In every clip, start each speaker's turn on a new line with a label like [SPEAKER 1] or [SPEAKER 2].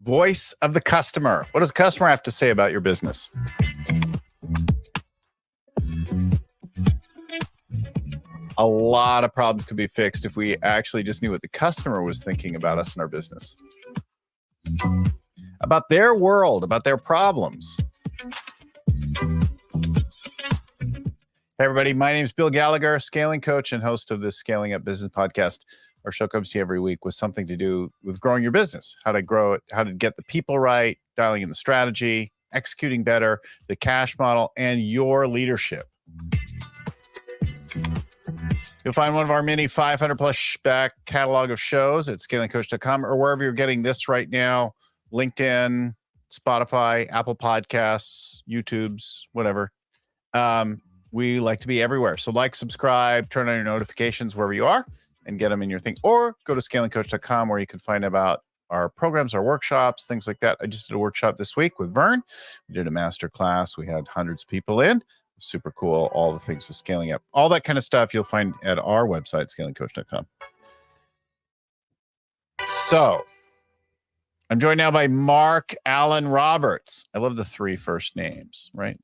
[SPEAKER 1] Voice of the customer. What does the customer have to say about your business? A lot of problems could be fixed if we actually just knew what the customer was thinking about us and our business, about their world, about their problems. Hey, everybody. My name is Bill Gallagher, scaling coach and host of this Scaling Up Business podcast. Our show comes to you every week with something to do with growing your business, how to grow it, how to get the people right, dialing in the strategy, executing better, the cash model, and your leadership. You'll find one of our many 500 plus back catalog of shows at scalingcoach.com or wherever you're getting this right now, LinkedIn, Spotify, Apple Podcasts, YouTube's, whatever. We like to be everywhere. So like, subscribe, turn on your notifications wherever you are and get them in your thing. Or go to scalingcoach.com where you can find about our programs, our workshops, things like that. I just did a workshop this week with Vern. We did a master class. We had hundreds of people in. Super cool. All the things with scaling up. All that kind of stuff you'll find at our website, scalingcoach.com. So I'm joined now by Mark Allen Roberts. I love the three first names, right?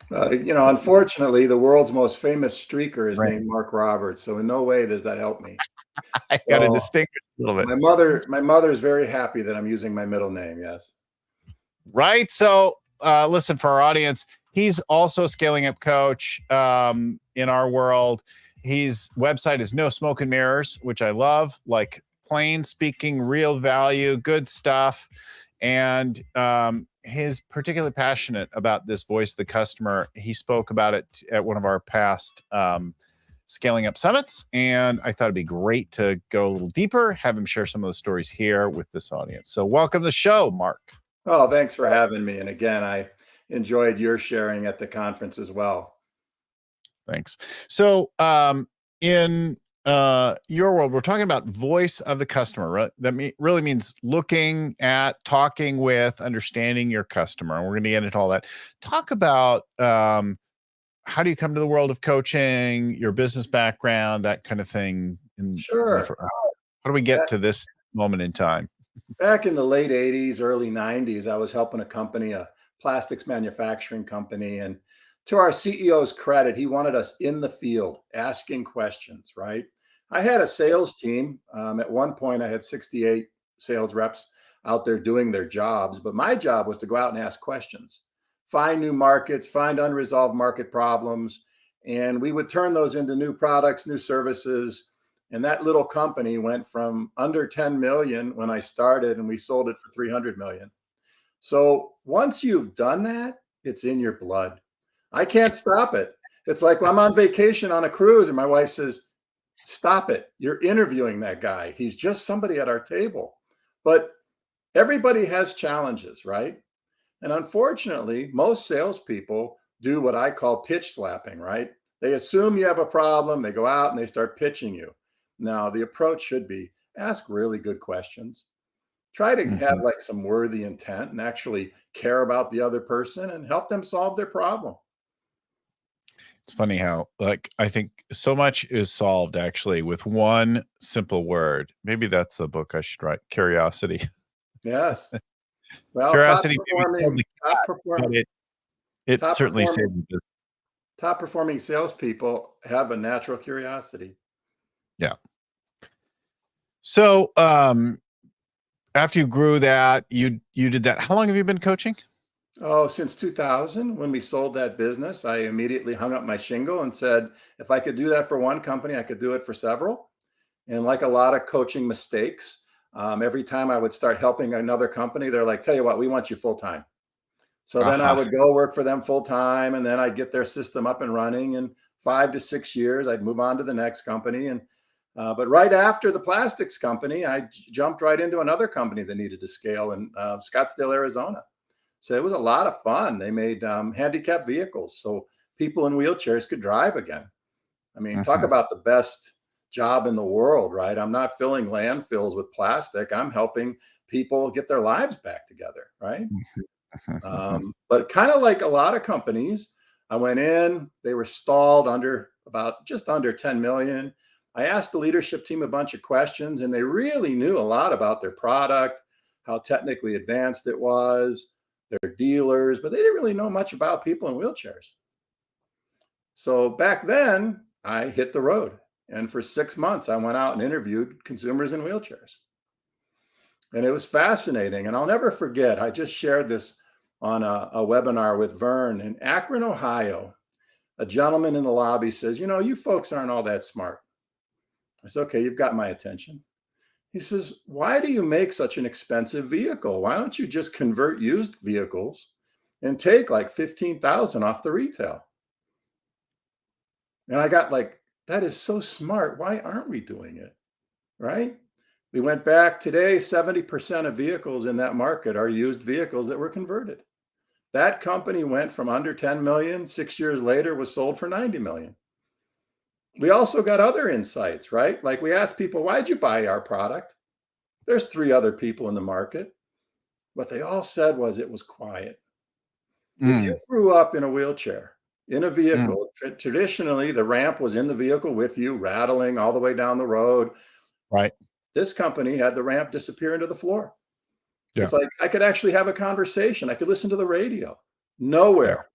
[SPEAKER 2] Unfortunately, the world's most famous streaker is named Mark Roberts. So in no way does that help me.
[SPEAKER 1] I got to distinguish a little bit.
[SPEAKER 2] My mother is very happy that I'm using my middle name. Yes.
[SPEAKER 1] Right. So listen, for our audience, he's also a scaling up coach in our world. His website is No Smoke and Mirrors, which I love, like plain speaking, real value, good stuff. And he's particularly passionate about this voice of the customer. He spoke about it at one of our past Scaling Up Summits. And I thought it'd be great to go a little deeper, have him share some of those stories here with this audience. So welcome to the show, Mark.
[SPEAKER 2] Oh, thanks for having me. And again, I enjoyed your sharing at the conference as well.
[SPEAKER 1] Thanks. So in your world, we're talking about voice of the customer, right? That really means looking at, talking with, understanding your customer. And we're going to get into all that. Talk about how do you come to the world of coaching, your business background, that kind of thing.
[SPEAKER 2] Sure.
[SPEAKER 1] How do we get to this moment in time?
[SPEAKER 2] Back in the late 80s, early 90s, I was helping a company, a plastics manufacturing company. And to our CEO's credit, he wanted us in the field asking questions, right? I had a sales team. At one point, I had 68 sales reps out there doing their jobs, but my job was to go out and ask questions, find new markets, find unresolved market problems, and we would turn those into new products, new services. And that little company went from under 10 million when I started, and we sold it for 300 million. So once you've done that, it's in your blood. I can't stop it. It's like I'm on vacation on a cruise and my wife says, stop it. You're interviewing that guy. He's just somebody at our table. But everybody has challenges, right? And unfortunately, most salespeople do what I call pitch slapping, right? They assume you have a problem. They go out and they start pitching you. Now, the approach should be ask really good questions. Try to have like some worthy intent and actually care about the other person and help them solve their problem.
[SPEAKER 1] It's funny how, I think so much is solved actually with one simple word. Maybe that's the book I should write. Curiosity.
[SPEAKER 2] Yes. Well,
[SPEAKER 1] curiosity. It certainly saved me.
[SPEAKER 2] Top performing salespeople have a natural curiosity.
[SPEAKER 1] Yeah. So, after you grew that, you did that. How long have you been coaching?
[SPEAKER 2] Oh, since 2000, when we sold that business, I immediately hung up my shingle and said, if I could do that for one company, I could do it for several. And like a lot of coaching mistakes, every time I would start helping another company, they're like, tell you what, we want you full time. So then I would go work for them full time, and then I'd get their system up and running. And 5 to 6 years, I'd move on to the next company. And but right after the plastics company, I jumped right into another company that needed to scale in Scottsdale, Arizona. So it was a lot of fun. They made handicapped vehicles so people in wheelchairs could drive again. I mean, talk about the best job in the world, right? I'm not filling landfills with plastic. I'm helping people get their lives back together, right? But kind of like a lot of companies, I went in, they were stalled just under 10 million. I asked the leadership team a bunch of questions, and they really knew a lot about their product, how technically advanced it was, their dealers, but they didn't really know much about people in wheelchairs. So back then, I hit the road. And for 6 months, I went out and interviewed consumers in wheelchairs. And it was fascinating. And I'll never forget, I just shared this on a webinar with Vern in Akron, Ohio. A gentleman in the lobby says, "You know, you folks aren't all that smart." I said, "Okay, you've got my attention." He says, "Why do you make such an expensive vehicle? Why don't you just convert used vehicles and take like 15,000 off the retail?" And I got like, that is so smart. Why aren't we doing it? Right? We went back today, 70% of vehicles in that market are used vehicles that were converted. That company went from under 10 million, 6 years later was sold for 90 million. We also got other insights, right? Like we asked people, "Why'd you buy our product?" There's 3 other people in the market. What they all said was it was quiet. If you
[SPEAKER 1] Mm,
[SPEAKER 2] grew up in a wheelchair, in a
[SPEAKER 1] mm,
[SPEAKER 2] vehicle, traditionally the ramp was in the vehicle with you, rattling all the way down the road.
[SPEAKER 1] right.
[SPEAKER 2] This company had the ramp disappear into the floor.
[SPEAKER 1] Yeah.
[SPEAKER 2] It's like I could actually have a conversation. I could listen to the radio.
[SPEAKER 1] Yeah.
[SPEAKER 2] Nowhere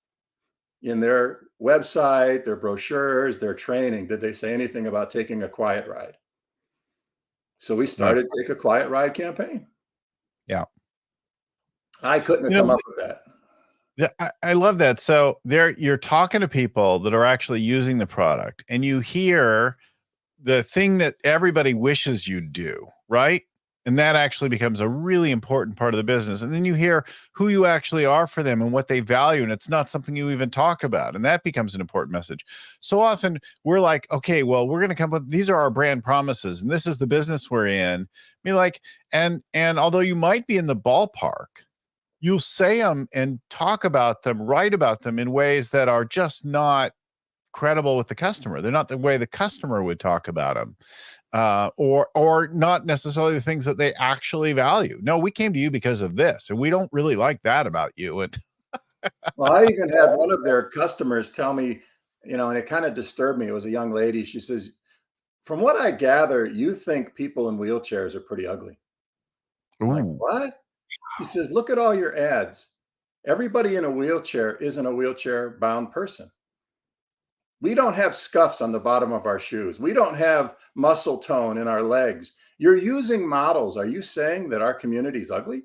[SPEAKER 2] in their website, their brochures, their training did they say anything about taking a quiet ride. So we
[SPEAKER 1] That's,
[SPEAKER 2] started Take a Quiet Ride campaign.
[SPEAKER 1] yeah.
[SPEAKER 2] I couldn't have
[SPEAKER 1] You
[SPEAKER 2] come
[SPEAKER 1] know,
[SPEAKER 2] up with that.
[SPEAKER 1] yeah, I love that. So there you're talking to people that are actually using the product and you hear the thing that everybody wishes you'd do, right? And that actually becomes a really important part of the business. And then you hear who you actually are for them and what they value. And it's not something you even talk about. And that becomes an important message. So often we're like, okay, well, we're going to come up with, these are our brand promises and this is the business we're in. Be like, and although you might be in the ballpark, you'll say them and talk about them, write about them in ways that are just not credible with the customer. They're not the way the customer would talk about them, or not necessarily the things that they actually value. No, we came to you because of this, and we don't really like that about you. And
[SPEAKER 2] Well, I even had one of their customers tell me, and it kind of disturbed me. It was a young lady. She says, "From what I gather, you think people in wheelchairs are pretty ugly." I'm like,
[SPEAKER 1] ooh,
[SPEAKER 2] "What?" She says, "Look at all your ads. Everybody in a wheelchair isn't a wheelchair bound person. We don't have scuffs on the bottom of our shoes. We don't have muscle tone in our legs. You're using models. Are you saying that our community is ugly?"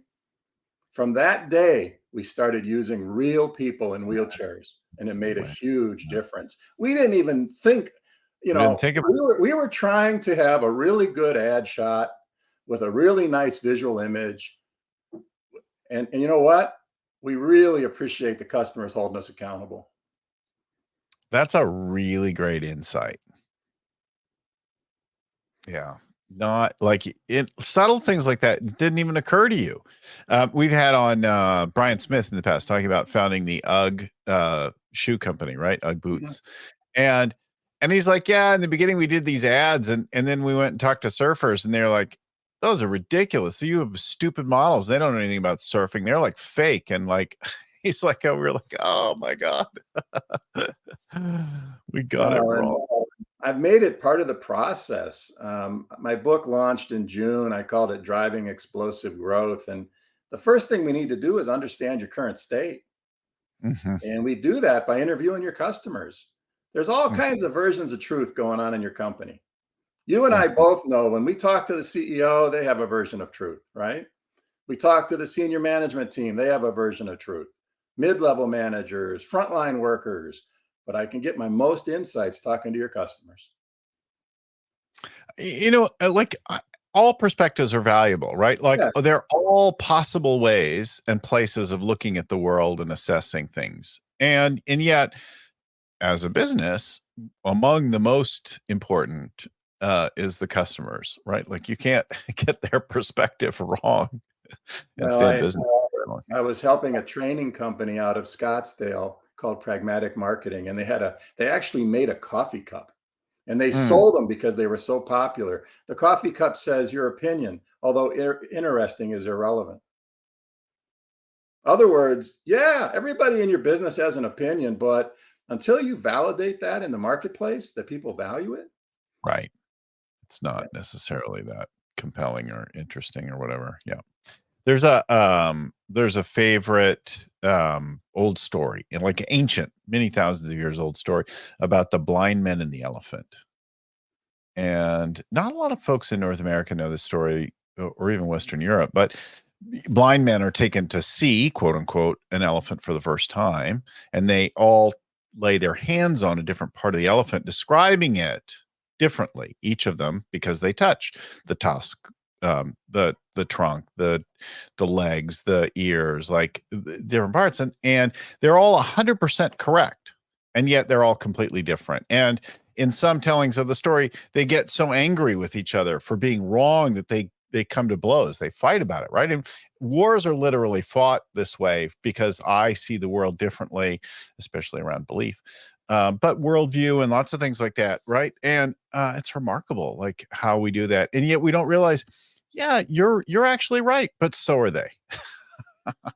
[SPEAKER 2] From that day, we started using real people in wheelchairs, and it made a
[SPEAKER 1] well,
[SPEAKER 2] huge difference. We didn't even think,
[SPEAKER 1] I didn't think of
[SPEAKER 2] we were trying to have a really good ad shot with a really nice visual image. And you know what? We really appreciate the customers holding us accountable.
[SPEAKER 1] that's a really great insight. Yeah. Not like it subtle things like that didn't even occur to you. We've had on Brian Smith in the past talking about founding the UGG shoe company, right? UGG
[SPEAKER 2] Mhm.
[SPEAKER 1] boots. And he's like, yeah, in the beginning we did these ads and then we went and talked to surfers and they're like, those are ridiculous. So you have stupid models. They don't know anything about surfing. They're like fake. And like he's like, oh, we're like, oh my God. We got it
[SPEAKER 2] Well, and
[SPEAKER 1] wrong.
[SPEAKER 2] I've made it part of the process. My book launched in June. I called it Driving Explosive Growth. And the first thing we need to do is understand your current state.
[SPEAKER 1] Mhm,
[SPEAKER 2] And we do that by interviewing your customers. There's all
[SPEAKER 1] mhm,
[SPEAKER 2] kinds of versions of truth going on in your company. You and I
[SPEAKER 1] mhm.
[SPEAKER 2] both know when we talk to the CEO, they have a version of truth, right? We talk to the senior management team, they have a version of truth. Mid-level managers, frontline workers, but I can get my most insights talking to your customers.
[SPEAKER 1] Like all perspectives are valuable, right? Like
[SPEAKER 2] Yes.
[SPEAKER 1] they're all possible ways and places of looking at the world and assessing things. And yet, as a business, among the most important is the customers, right? Like you can't get their perspective wrong and
[SPEAKER 2] Well,
[SPEAKER 1] stay in business.
[SPEAKER 2] I was helping a training company out of Scottsdale called Pragmatic Marketing, and they actually made a coffee cup, and they
[SPEAKER 1] Mm,
[SPEAKER 2] sold them because they were so popular. The coffee cup says your opinion, although interesting, is irrelevant. Other words, yeah, everybody in your business has an opinion, but until you validate that in the marketplace that people value it.
[SPEAKER 1] right. It's not necessarily that compelling or interesting or whatever. Yeah. There's a favorite old story, and like ancient, many thousands of years old story about the blind men and the elephant. And not a lot of folks in North America know this story, or even Western Europe, but blind men are taken to see, quote unquote, an elephant for the first time, and they all lay their hands on a different part of the elephant, describing it differently, each of them, because they touch the tusk, the trunk, the legs, the ears, like different parts, and they're all 100% correct, and yet they're all completely different. And in some tellings of the story, they get so angry with each other for being wrong that they come to blows. They fight about it, right? And wars are literally fought this way because I see the world differently, especially around belief, but worldview and lots of things like that, right? And it's remarkable, like how we do that, and yet we don't realize. Yeah, you're actually right, but so are they.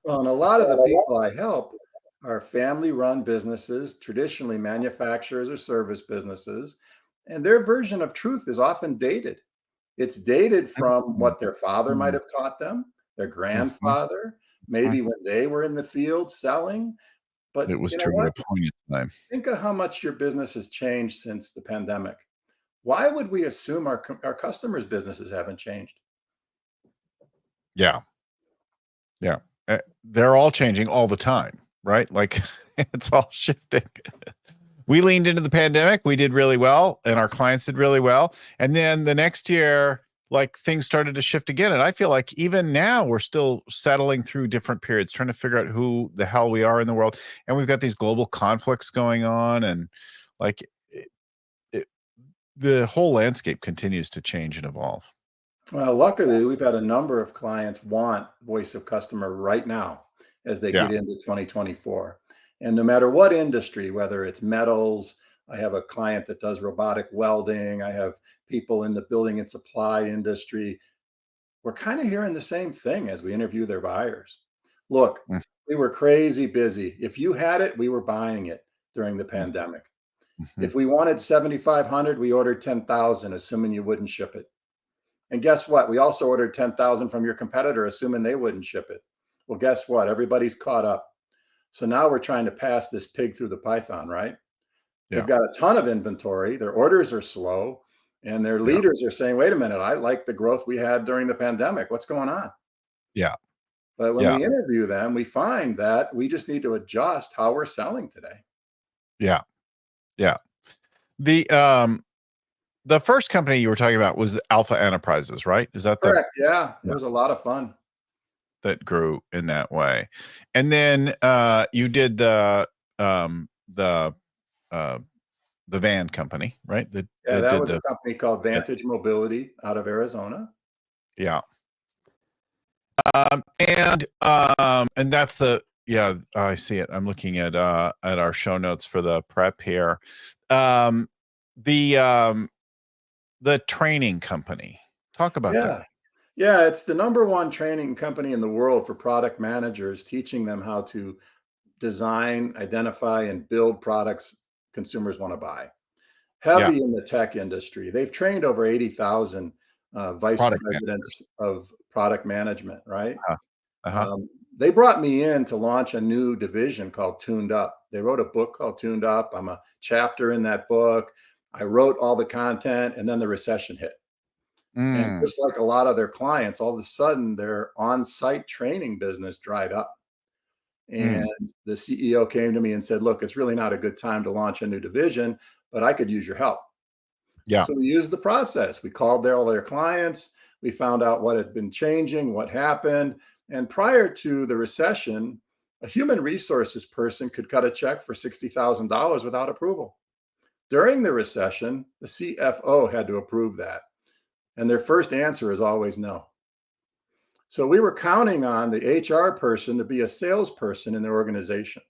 [SPEAKER 2] Well, and a lot of the people I help are family run businesses, traditionally manufacturers or service businesses, and their version of truth is often dated. It's dated from
[SPEAKER 1] Mhm,
[SPEAKER 2] what their father might
[SPEAKER 1] mhm,
[SPEAKER 2] have taught them, their
[SPEAKER 1] mhm,
[SPEAKER 2] grandfather,
[SPEAKER 1] mhm.
[SPEAKER 2] maybe when they were in the field selling. But
[SPEAKER 1] It was
[SPEAKER 2] you know
[SPEAKER 1] true at
[SPEAKER 2] what?
[SPEAKER 1] a point in time.
[SPEAKER 2] Think of how much your business has changed since the pandemic. Why would we assume our customers' businesses haven't changed?
[SPEAKER 1] Yeah, yeah. They're all changing all the time, right? Like it's all shifting. We leaned into the pandemic, we did really well, and our clients did really well. And then the next year, like things started to shift again. And I feel like even now we're still settling through different periods, trying to figure out who the hell we are in the world. And we've got these global conflicts going on, and like it, the whole landscape continues to change and evolve.
[SPEAKER 2] Well, luckily, we've had a number of clients want voice of customer right now as they
[SPEAKER 1] Yeah.
[SPEAKER 2] get into 2024. And no matter what industry, whether it's metals, I have a client that does robotic welding, I have people in the building and supply industry. We're kind of hearing the same thing as we interview their buyers. Look, we were crazy busy. If you had it, we were buying it during the pandemic.
[SPEAKER 1] Mm-hmm.
[SPEAKER 2] If we wanted 7,500, we ordered 10,000, assuming you wouldn't ship it. And guess what? We also ordered 10,000 from your competitor, assuming they wouldn't ship it. Well, guess what? Everybody's caught up. So now we're trying to pass this pig through the python, right? They've
[SPEAKER 1] Yeah.
[SPEAKER 2] got a ton of inventory. Their orders are slow. And their
[SPEAKER 1] Yeah.
[SPEAKER 2] leaders are saying, wait a minute, I like the growth we had during the pandemic. What's going on?
[SPEAKER 1] Yeah.
[SPEAKER 2] But when
[SPEAKER 1] Yeah.
[SPEAKER 2] we interview them, we find that we just need to adjust how we're selling today.
[SPEAKER 1] Yeah. Yeah. The the first company you were talking about was Alpha Enterprises, right? Is that the
[SPEAKER 2] Correct. Yeah. It
[SPEAKER 1] yeah,
[SPEAKER 2] was a lot of fun.
[SPEAKER 1] that grew in that way? And then you did um the uh the van company, right?
[SPEAKER 2] Yeah.
[SPEAKER 1] That
[SPEAKER 2] That
[SPEAKER 1] did
[SPEAKER 2] was a
[SPEAKER 1] the
[SPEAKER 2] company called
[SPEAKER 1] yeah.
[SPEAKER 2] Vantage Mobility out of Arizona.
[SPEAKER 1] Yeah. And that's the yeah, I see it. I'm looking at our show notes for the prep here. Um the um the training company. Talk about that.
[SPEAKER 2] Yeah. Yeah, it's the number one training company in the world for product managers, teaching them how to design, identify, and build products consumers want to buy.
[SPEAKER 1] Yeah.
[SPEAKER 2] Heavy in the tech industry. They've trained over 80,000 vice
[SPEAKER 1] Product
[SPEAKER 2] presidents
[SPEAKER 1] managers.
[SPEAKER 2] of product management, right?
[SPEAKER 1] Uh-huh. Uh-huh.
[SPEAKER 2] They brought me in to launch a new division called Tuned Up. They wrote a book called Tuned Up. I'm a chapter in that book. I wrote all the content, and then the recession hit. And
[SPEAKER 1] Mm,
[SPEAKER 2] just like a lot of their clients, all of a sudden their on-site training business dried up. And
[SPEAKER 1] mm.
[SPEAKER 2] the CEO came to me and said, look, it's really not a good time to launch a new division, but I could use your help.
[SPEAKER 1] Yeah.
[SPEAKER 2] So we used the process. We called all their clients. We found out what had been changing, what happened. And prior to the recession, a human resources person could cut a check for $60,000 without approval. During the recession, the CFO had to approve that. And their first answer is always no. So we were counting on the HR person to be a salesperson in their organization.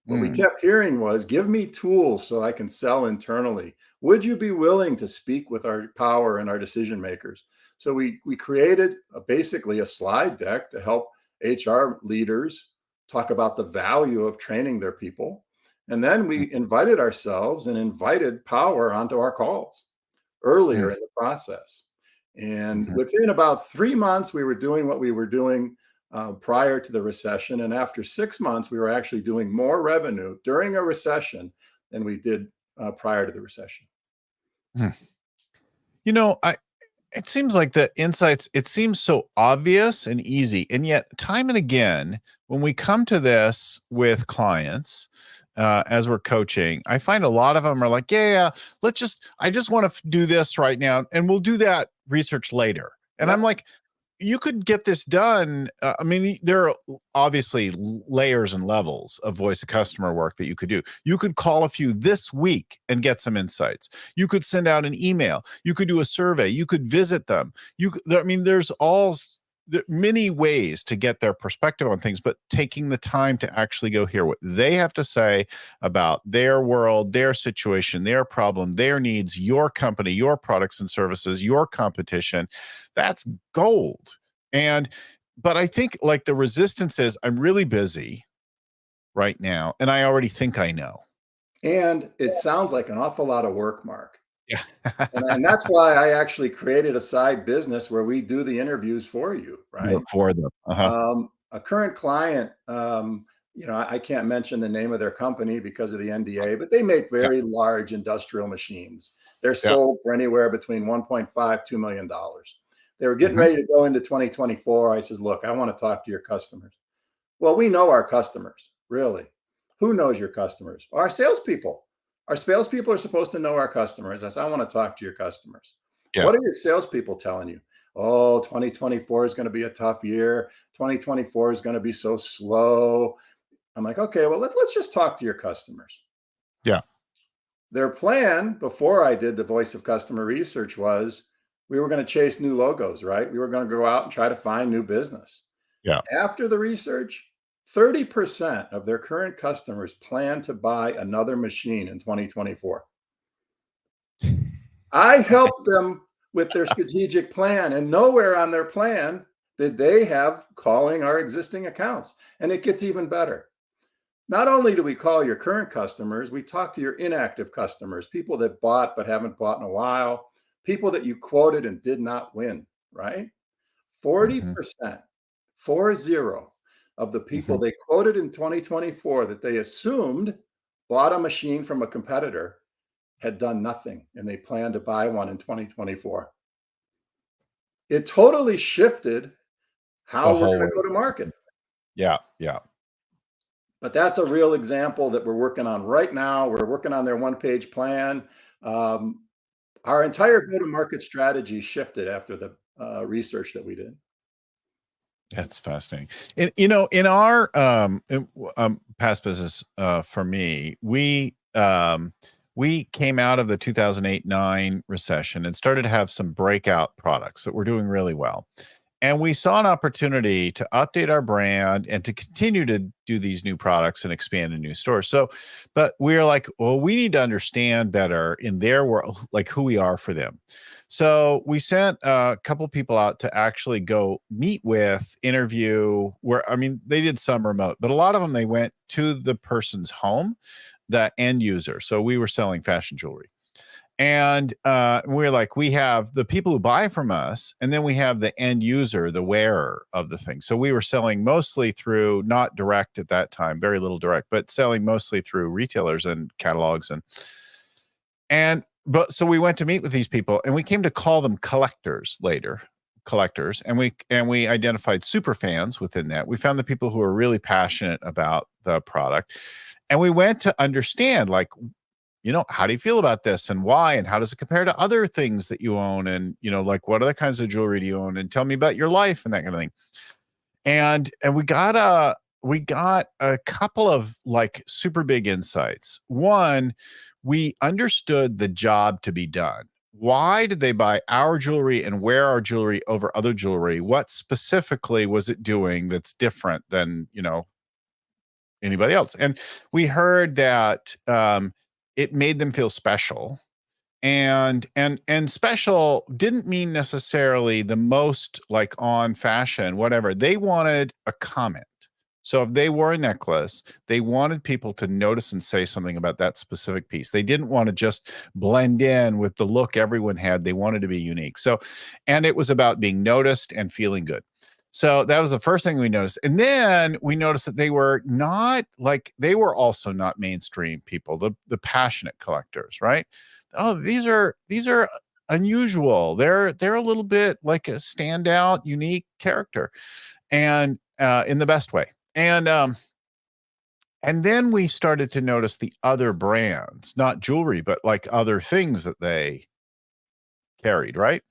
[SPEAKER 2] What we
[SPEAKER 1] Mm.
[SPEAKER 2] kept hearing was, give me tools so I can sell internally. Would you be willing to speak with our power and our decision makers? So we created basically a slide deck to help HR leaders talk about the value of training their people. And then
[SPEAKER 1] Mm.
[SPEAKER 2] we invited ourselves and invited power onto our calls
[SPEAKER 1] Mm.
[SPEAKER 2] earlier in the process. And within about 3 months, we were doing what we were doing prior to the recession. And after 6 months, we were actually doing more revenue during a recession than we did prior to the recession.
[SPEAKER 1] You know, it seems like the insights, it seems so obvious and easy. And yet, time and again, when we come to this with clients, as we're coaching, I find a lot of them are like, yeah, I just want to do this right now. And we'll do that research later. And
[SPEAKER 2] Yep.
[SPEAKER 1] I'm like, you could get this done. I mean, there are obviously layers and levels of voice of customer work that you could do. You could call a few this week and get some insights. You could send out an email. You could do a survey. You could visit them. I mean, there's many ways to get their perspective on things, but taking the time to actually go hear what they have to say about their world, their situation, their problem, their needs, your company, your products and services, your competition, that's gold. But I think like the resistance is, I'm really busy right now, and I already think I know.
[SPEAKER 2] And it sounds like an awful lot of work, Mark.
[SPEAKER 1] Yeah.
[SPEAKER 2] And that's why I actually created a side business where we do the interviews for you, right?
[SPEAKER 1] For them.
[SPEAKER 2] A current client, I can't mention the name of their company because of the NDA, but they make
[SPEAKER 1] Yeah.
[SPEAKER 2] very large industrial machines. They're
[SPEAKER 1] Yeah.
[SPEAKER 2] sold for anywhere between $1.5, $2 million. They were getting ready to go into 2024. I says, look, I want to talk to your customers. Well, we know our customers, really. Who knows your customers? Our salespeople. Our salespeople are supposed to know our customers. I said, I want to talk to your customers.
[SPEAKER 1] Yeah.
[SPEAKER 2] What are your salespeople telling you? Oh, 2024 is going to be a tough year. 2024 is going to be so slow. I'm like, okay, well, let's just talk to your customers.
[SPEAKER 1] Yeah.
[SPEAKER 2] Their plan before I did the voice of customer research was we were going to chase new logos, right? We were going to go out and try to find new business.
[SPEAKER 1] Yeah.
[SPEAKER 2] After the research, 30% of their current customers plan to buy another machine in 2024. I helped them with their strategic plan, and nowhere on their plan did they have calling our existing accounts. And it gets even better. Not only do we call your current customers, we talk to your inactive customers, people that bought but haven't bought in a while, people that you quoted and did not win, right? 40%, 40, of the people they quoted in 2024 that they assumed bought a machine from a competitor had done nothing, and they plan to buy one in 2024. It totally shifted how
[SPEAKER 1] The
[SPEAKER 2] we're
[SPEAKER 1] whole
[SPEAKER 2] going
[SPEAKER 1] way.
[SPEAKER 2] to go to market.
[SPEAKER 1] Yeah. Yeah.
[SPEAKER 2] But that's a real example that we're working on right now. We're working on their one-page plan. Our entire go-to-market strategy shifted after the research that we did.
[SPEAKER 1] That's fascinating. And in our past business, for me, we came out of the 2008-9 recession and started to have some breakout products that were doing really well. And we saw an opportunity to update our brand and to continue to do these new products and expand in new stores. But we were like, well, we need to understand better in their world, like who we are for them. So we sent a couple people out to actually go meet with, interview, I mean, they did some remote, but a lot of them, they went to the person's home, the end user. So we were selling fashion jewelry. And we're like, we have the people who buy from us, and then we have the end user, the wearer of the thing. So we were selling mostly through, not direct at that time, very little direct, but selling mostly through retailers and catalogs. So we went to meet with these people, and we came to call them collectors later. And we identified super fans within that. We found the people who were really passionate about the product. And we went to understand, like, how do you feel about this and why, and how does it compare to other things that you own? And, like, what other kinds of jewelry do you own? And tell me about your life and that kind of thing. And we got a couple of like super big insights. One, we understood the job to be done. Why did they buy our jewelry and wear our jewelry over other jewelry? What specifically was it doing that's different than, anybody else? And we heard that, it made them feel special, and special didn't mean necessarily the most like on fashion, whatever. They wanted a comment. So if they wore a necklace, they wanted people to notice and say something about that specific piece. They didn't want to just blend in with the look everyone had. They wanted to be unique. So, and it was about being noticed and feeling good. So that was the first thing we noticed. And then we noticed that they were not like, they were also not mainstream people, the passionate collectors, right? Oh, these are unusual. They're a little bit like a standout, unique character, and in the best way. And then we started to notice the other brands, not jewelry, but like other things that they carried, right?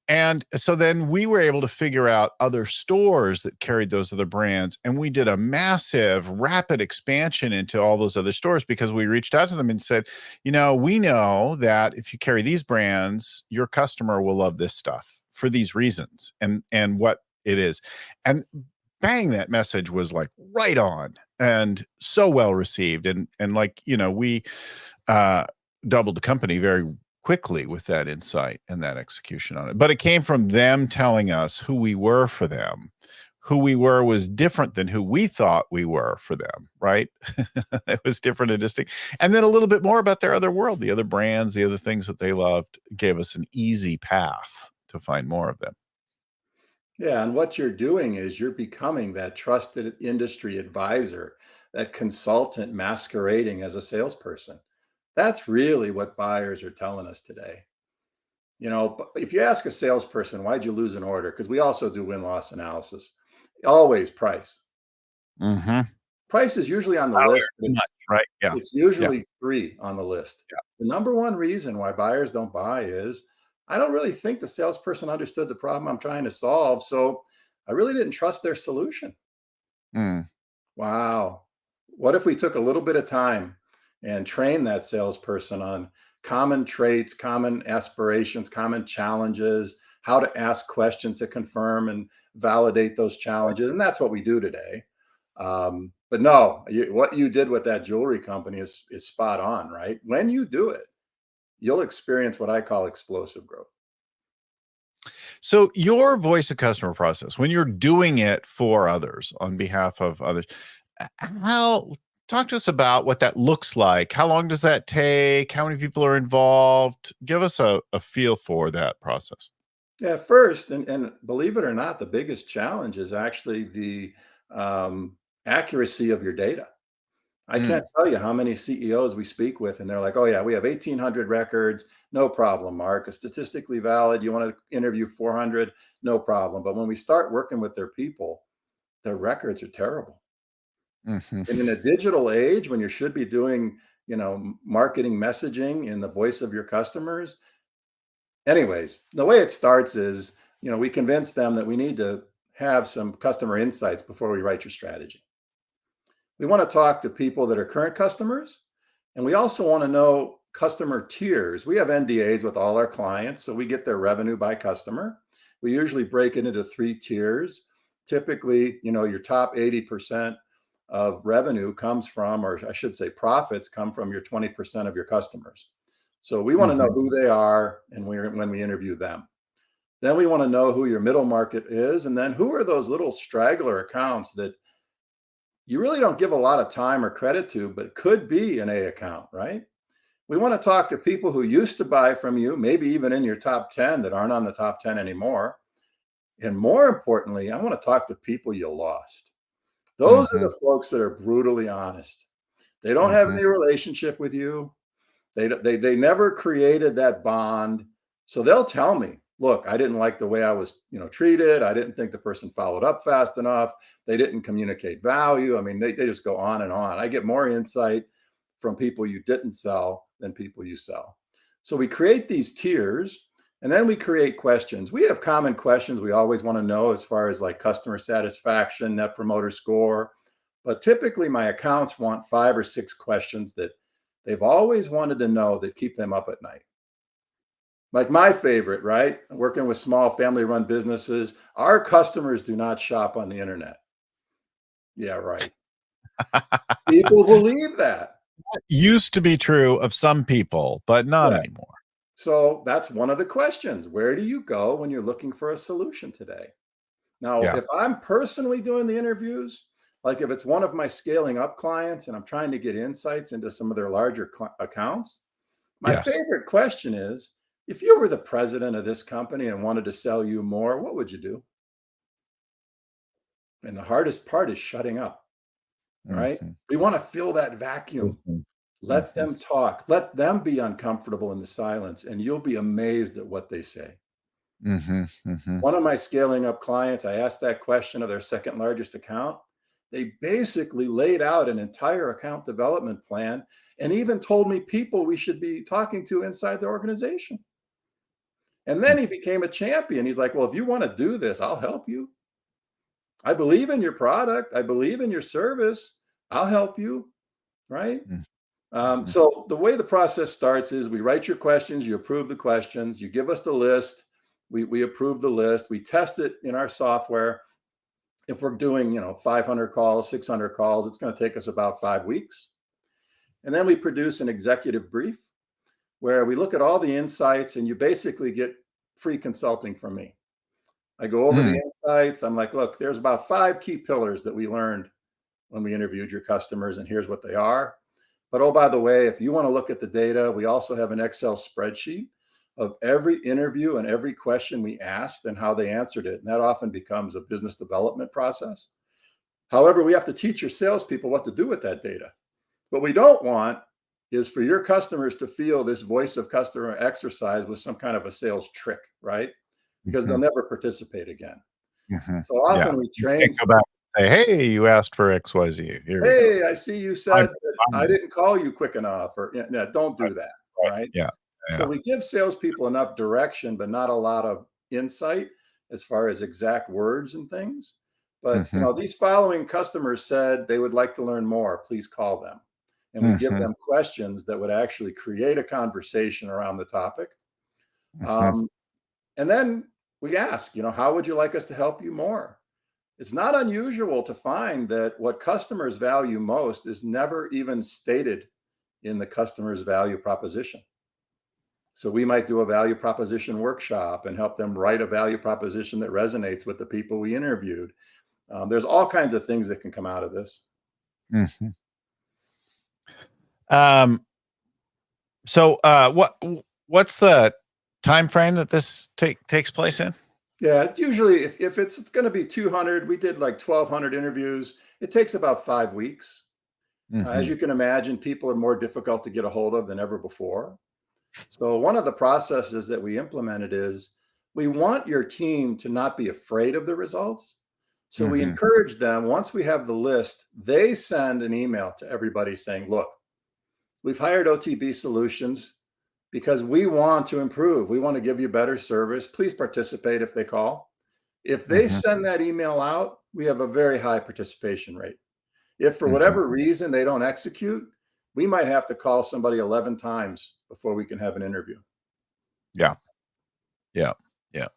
[SPEAKER 1] And so then we were able to figure out other stores that carried those other brands. And we did a massive, rapid expansion into all those other stores because we reached out to them and said, we know that if you carry these brands, your customer will love this stuff for these reasons and what it is. And bang, that message was like right on and so well received. And like, we doubled the company very quickly with that insight and that execution on it. But it came from them telling us who we were for them. Who we were was different than who we thought we were for them, right? It was different and distinct. And then a little bit more about their other world, the other brands, the other things that they loved, gave us an easy path to find more of them.
[SPEAKER 2] Yeah, and what you're doing is you're becoming that trusted industry advisor, that consultant masquerading as a salesperson. That's really what buyers are telling us today. But if you ask a salesperson, why'd you lose an order? Because we also do win-loss analysis. Always price.
[SPEAKER 1] Mm-hmm.
[SPEAKER 2] Price is usually on the
[SPEAKER 1] Louder,
[SPEAKER 2] list, but
[SPEAKER 1] too much, right? Yeah.
[SPEAKER 2] it's
[SPEAKER 1] Yeah.
[SPEAKER 2] usually three on the list.
[SPEAKER 1] Yeah.
[SPEAKER 2] The number one reason why buyers don't buy is I don't really think the salesperson understood the problem I'm trying to solve. So I really didn't trust their solution.
[SPEAKER 1] Mm.
[SPEAKER 2] Wow. What if we took a little bit of time and trained that salesperson on common traits, common aspirations, common challenges, how to ask questions to confirm and validate those challenges? And that's what we do today. But no, what you did with that jewelry company is spot on, right? When you do it, you'll experience what I call explosive growth.
[SPEAKER 1] So your voice of customer process, when you're doing it for others on behalf of others, how talk to us about what that looks like. How long does that take? How many people are involved? Give us a feel for that process.
[SPEAKER 2] Yeah, first, and believe it or not, the biggest challenge is actually the um, accuracy of your data. I
[SPEAKER 1] Mm.
[SPEAKER 2] can't tell you how many CEOs we speak with, and they're like, "Oh yeah, we have 1,800 records, no problem, Mark. It's statistically valid. You want to interview 400, no problem." But when we start working with their people, their records are terrible.
[SPEAKER 1] Mhm.
[SPEAKER 2] And in a digital age, when you should be doing, marketing messaging in the voice of your customers. Anyways, the way it starts is, we convince them that we need to have some customer insights before we write your strategy. We want to talk to people that are current customers, and we also want to know customer tiers. We have NDAs with all our clients, so we get their revenue by customer. We usually break it into three tiers. Typically, your top 80% of revenue comes from, or I should say, profits come from your 20% of your customers. So we want to know
[SPEAKER 1] Mhm.
[SPEAKER 2] who they are and when we interview them. Then we want to know who your middle market is, and then who are those little straggler accounts that you really don't give a lot of time or credit to, but could be an A account, right? We want to talk to people who used to buy from you, maybe even in your top 10 that aren't on the top 10 anymore. And more importantly, I want to talk to people you lost. Those are
[SPEAKER 1] Mhm.
[SPEAKER 2] the folks that are brutally honest. They don't have
[SPEAKER 1] Mhm.
[SPEAKER 2] any relationship with you. They never created that bond. So they'll tell me, look, I didn't like the way I was, treated. I didn't think the person followed up fast enough. They didn't communicate value. I mean, they just go on and on. I get more insight from people you didn't sell than people you sell. So we create these tiers, and then we create questions. We have common questions we always want to know as far as like customer satisfaction, net promoter score. But typically my accounts want 5 or 6 questions that they've always wanted to know that keep them up at night. Like my favorite, right? Working with small family run businesses, our customers do not shop on the internet. Yeah, right. People believe that.
[SPEAKER 1] Used to be true of some people, but not
[SPEAKER 2] Right.
[SPEAKER 1] anymore.
[SPEAKER 2] So that's one of the questions. Where do you go when you're looking for a solution today? Now,
[SPEAKER 1] Yeah.
[SPEAKER 2] if I'm personally doing the interviews, Like if it's one of my scaling up clients and I'm trying to get insights into some of their larger accounts, my
[SPEAKER 1] Yes.
[SPEAKER 2] favorite question is, if you were the president of this company and wanted to sell you more, what would you do? And the hardest part is shutting up, right?
[SPEAKER 1] Mhm.
[SPEAKER 2] We want to fill that vacuum.
[SPEAKER 1] Listen.
[SPEAKER 2] Let
[SPEAKER 1] Mhm.
[SPEAKER 2] them talk. Let them be uncomfortable in the silence, and you'll be amazed at what they say.
[SPEAKER 1] Mhm. Mhm.
[SPEAKER 2] One of my scaling up clients, I asked that question of their second largest account. They basically laid out an entire account development plan and even told me people we should be talking to inside the organization. And then he became a champion. He's like, well, if you want to do this, I'll help you. I believe in your product. I believe in your service. I'll help you. Right.
[SPEAKER 1] Mhm. Mhm.
[SPEAKER 2] So the way the process starts is we write your questions, you approve the questions, you give us the list, we approve the list, we test it in our software. If we're doing 500 calls, 600 calls, it's going to take us about 5 weeks. And then we produce an executive brief where we look at all the insights and you basically get free consulting from me. I go over the
[SPEAKER 1] Mm.
[SPEAKER 2] insights. I'm like, look, there's about 5 key pillars that we learned when we interviewed your customers, and here's what they are. But oh, by the way, if you want to look at the data, we also have an Excel spreadsheet of every interview and every question we asked and how they answered it. And that often becomes a business development process. However, we have to teach your salespeople what to do with that data. What we don't want is for your customers to feel this voice of customer exercise was some kind of a sales trick, right? Because they'll
[SPEAKER 1] Mhm.
[SPEAKER 2] never participate again.
[SPEAKER 1] Mhm.
[SPEAKER 2] So
[SPEAKER 1] Yeah.
[SPEAKER 2] often we
[SPEAKER 1] You
[SPEAKER 2] train,
[SPEAKER 1] can't go back and say, "Hey, you asked for XYZ. Here we go."
[SPEAKER 2] hey, I see you
[SPEAKER 1] I'm
[SPEAKER 2] said that I
[SPEAKER 1] fine.
[SPEAKER 2] didn't call you quick enough, or don't
[SPEAKER 1] Right.
[SPEAKER 2] do that,
[SPEAKER 1] Right.
[SPEAKER 2] right?
[SPEAKER 1] Yeah.
[SPEAKER 2] So
[SPEAKER 1] Yeah.
[SPEAKER 2] we give salespeople enough direction, but not a lot of insight as far as exact words and things. But
[SPEAKER 1] Mhm.
[SPEAKER 2] these following customers said they would like to learn more. Please call them, and we give
[SPEAKER 1] Mhm.
[SPEAKER 2] them questions that would actually create a conversation around the topic.
[SPEAKER 1] Mhm.
[SPEAKER 2] Um, and then we ask, how would you like us to help you more? It's not unusual to find that what customers value most is never even stated in the customer's value proposition. So we might do a value proposition workshop and help them write a value proposition that resonates with the people we interviewed. There's all kinds of things that can come out of this.
[SPEAKER 1] Mhm. Um, so, what's the time frame that this takes place in?
[SPEAKER 2] Yeah, it's usually if it's going to be 200, we did like 1,200 interviews. It takes about 5 weeks. As
[SPEAKER 1] Mhm.
[SPEAKER 2] you can imagine, people are more difficult to get a hold of than ever before. So one of the processes that we implemented is we want your team to not be afraid of the results. So we
[SPEAKER 1] Mhm.
[SPEAKER 2] encourage them, once we have the list, they send an email to everybody saying, look, we've hired OTB Solutions because we want to improve. We want to give you better service. Please participate if they call. If they
[SPEAKER 1] Mhm.
[SPEAKER 2] send that email out, we have a very high participation rate. If for
[SPEAKER 1] Mhm.
[SPEAKER 2] whatever reason they don't execute, we might have to call somebody 11 times before we can have an interview.
[SPEAKER 1] Yeah. Yeah. Yeah.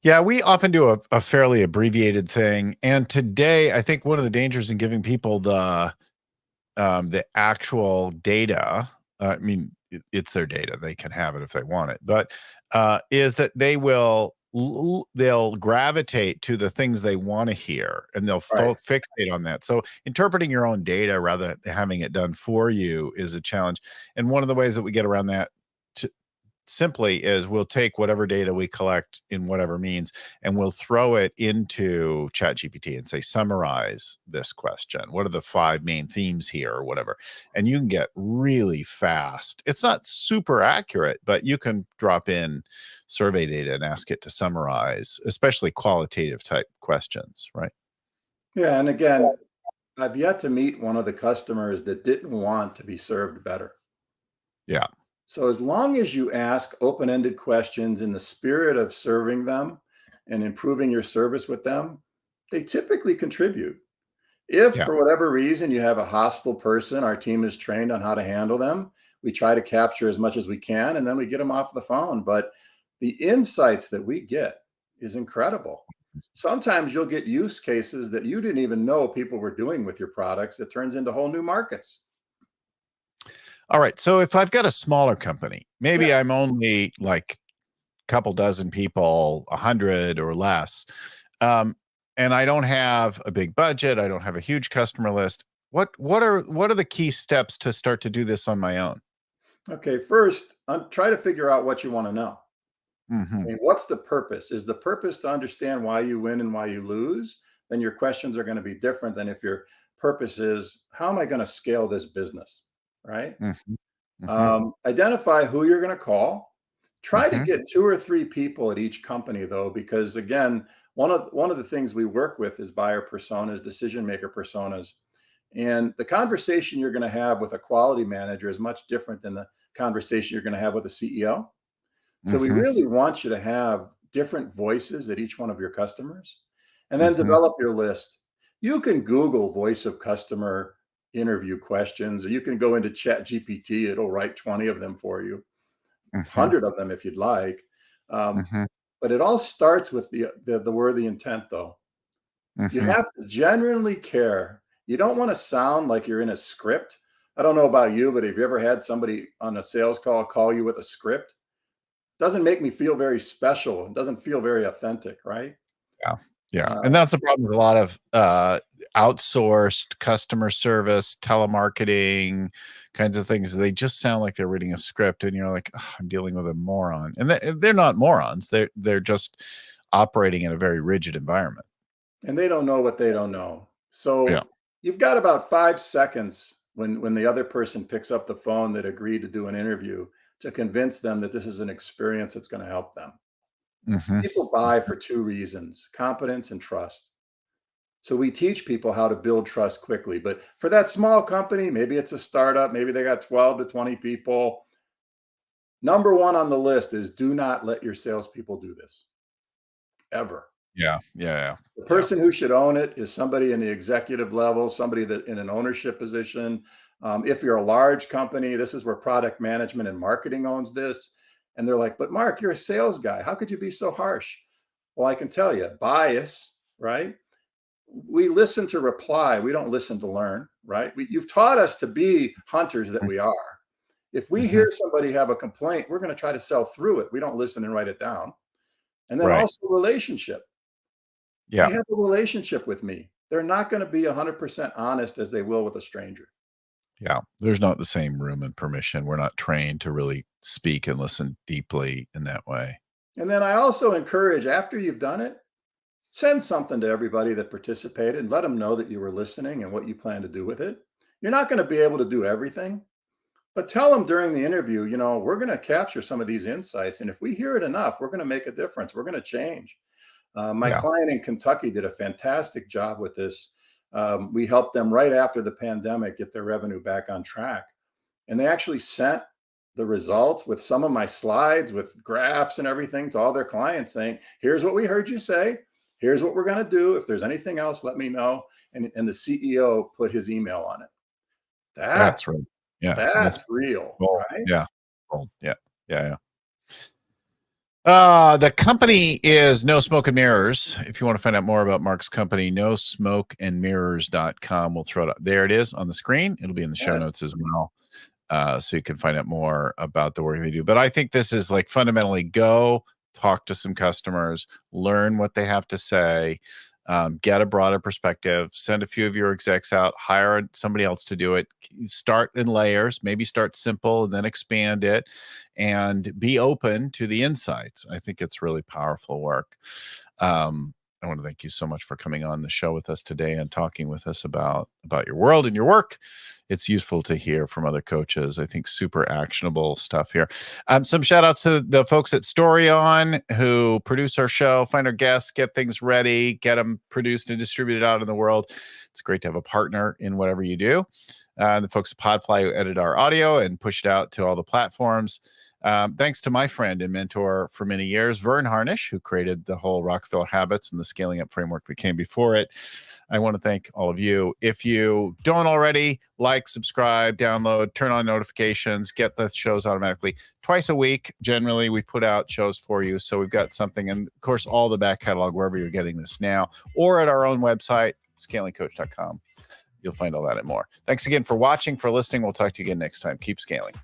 [SPEAKER 1] Yeah, we often do a fairly abbreviated thing, and today, I think one of the dangers in giving people the actual data, I mean, it's their data, they can have it if they want it, but, is that they'll gravitate to the things they wanna hear, and they'll
[SPEAKER 2] Right.
[SPEAKER 1] fixate on that. So, interpreting your own data rather than having it done for you is a challenge, and one of the ways that we get around that t simply is we'll take whatever data we collect in whatever means, and we'll throw it into ChatGPT and say, summarize this question. What are the 5 main themes here, or whatever? And you can get really fast. It's not super accurate, but you can drop in survey data and ask it to summarize, especially qualitative type questions, right?
[SPEAKER 2] Yeah. And again, I've yet to meet one of the customers that didn't want to be served better.
[SPEAKER 1] Yeah.
[SPEAKER 2] So as long as you ask open-ended questions in the spirit of serving them and improving your service with them, they typically contribute. If
[SPEAKER 1] Yeah.
[SPEAKER 2] for whatever reason you have a hostile person, our team is trained on how to handle them. We try to capture as much as we can and then we get them off the phone. But the insights that we get is incredible. Sometimes you'll get use cases that you didn't even know people were doing with your products. It turns into whole new markets.
[SPEAKER 1] All right. So if I've got a smaller company,
[SPEAKER 2] Yeah.
[SPEAKER 1] maybe I'm only like a couple dozen people, 100 or less. and I don't have a big budget. I don't have a huge customer list. What are the key steps to start to do this on my own?
[SPEAKER 2] Okay, first, try to figure out what you want to know. I
[SPEAKER 1] Hmm.
[SPEAKER 2] mean, what's the purpose? Is the purpose to understand why you win and why you lose? Then your questions are going to be different than if your purpose is, how am I going to scale this business? Right?
[SPEAKER 1] Hmm. Hmm.
[SPEAKER 2] Identify who you're going to call. Try to
[SPEAKER 1] Hmm.
[SPEAKER 2] get 2 or 3 people at each company, though, because again, one of the things we work with is buyer personas, decision maker personas, and the conversation you're going to have with a quality manager is much different than the conversation you're going to have with a CEO. So we
[SPEAKER 1] Hmm.
[SPEAKER 2] really want you to have different voices at each one of your customers, and then
[SPEAKER 1] Hmm.
[SPEAKER 2] develop your list. You can Google voice of customer interview questions, or you can go into Chat GPT. It'll write 20 of them for you,
[SPEAKER 1] Hmm.
[SPEAKER 2] 100 of them if you'd like. Um,
[SPEAKER 1] Hmm.
[SPEAKER 2] but it all starts with the worthy intent, though. You
[SPEAKER 1] Hmm.
[SPEAKER 2] have to genuinely care. You don't want to sound like you're in a script. I don't know about you, but have you ever had somebody on a sales call you with a script? Doesn't make me feel very special. It doesn't feel very authentic, right?
[SPEAKER 1] Yeah. Yeah.
[SPEAKER 2] Uh,
[SPEAKER 1] And that's the problem with a lot of outsourced customer service, telemarketing kinds of things. They just sound like they're reading a script, and you're like, "Ugh, I'm dealing with a moron." And they're not morons. They're just operating in a very rigid environment.
[SPEAKER 2] and they don't know what they don't know.
[SPEAKER 1] Yeah.
[SPEAKER 2] So you've got about 5 seconds when the other person picks up the phone that agreed to do an interview to convince them that this is an experience that's going to help them.
[SPEAKER 1] Hmm.
[SPEAKER 2] People buy for 2 reasons: competence and trust. So we teach people how to build trust quickly. But for that small company, maybe it's a startup, maybe they got 12 to 20 people. Number one on the list is, do not let your salespeople do this ever.
[SPEAKER 1] Yeah. Yeah.
[SPEAKER 2] The
[SPEAKER 1] Yeah.
[SPEAKER 2] person who should own it is somebody in the executive level, somebody that in an ownership position. If you're a large company, this is where product management and marketing owns this. And they're like, but Mark, you're a sales guy. How could you be so harsh? Well, I can tell you, bias, right? We listen to reply. We don't listen to learn, right? You've taught us to be hunters that we are. If we
[SPEAKER 1] Hmm.
[SPEAKER 2] hear somebody have a complaint, we're going to try to sell through it. We don't listen and write it down. And then
[SPEAKER 1] Right.
[SPEAKER 2] also relationship. They
[SPEAKER 1] Yeah.
[SPEAKER 2] have a relationship with me. They're not going to be 100% honest as they will with a stranger.
[SPEAKER 1] Yeah. There's not the same room and permission. We're not trained to really speak and listen deeply in that way.
[SPEAKER 2] And then I also encourage, after you've done it, send something to everybody that participated and let them know that you were listening and what you plan to do with it. You're not going to be able to do everything, but tell them during the interview, we're going to capture some of these insights. And if we hear it enough, we're going to make a difference. We're going to change. My
[SPEAKER 1] Yeah.
[SPEAKER 2] client in Kentucky did a fantastic job with this. We helped them right after the pandemic get their revenue back on track. And they actually sent the results with some of my slides with graphs and everything to all their clients saying, here's what we heard you say. Here's what we're going to do. If there's anything else, let me know. And the CEO put his email on it. That's
[SPEAKER 1] That's right. Yeah. That's
[SPEAKER 2] that's real,
[SPEAKER 1] cool.
[SPEAKER 2] right?
[SPEAKER 1] Yeah. Cool. Yeah. Yeah. Yeah. The company is No Smoke and Mirrors. If you want to find out more about Mark's company, nosmokeandmirrors.com. We'll throw it up. There it is on the screen. It'll be in the show
[SPEAKER 2] Yes.
[SPEAKER 1] notes as well. So you can find out more about the work they do. But I think this is like fundamentally go talk to some customers, learn what they have to say, get a broader perspective, send a few of your execs out, hire somebody else to do it, start in layers, maybe start simple and then expand it, and be open to the insights. I think it's really powerful work. I want to thank you so much for coming on the show with us today and talking with us about your world and your work. It's useful to hear from other coaches. I think super actionable stuff here. Some shout outs to the folks at Storyon who produce our show, find our guests, get things ready, get them produced and distributed out in the world. It's great to have a partner in whatever you do. The folks at Podfly who edit our audio and push it out to all the platforms. Thanks to my friend and mentor for many years, Vern Harnish, who created the whole Rockefeller Habits and the scaling up framework that came before it. I want to thank all of you. If you don't already, like, subscribe, download, turn on notifications, get the shows automatically. Twice a week, generally, we put out shows for you. So we've got something. And of course, all the back catalog, wherever you're getting this now, or at our own website, scalingcoach.com. You'll find all that and more. Thanks again for watching, for listening. We'll talk to you again next time. Keep scaling.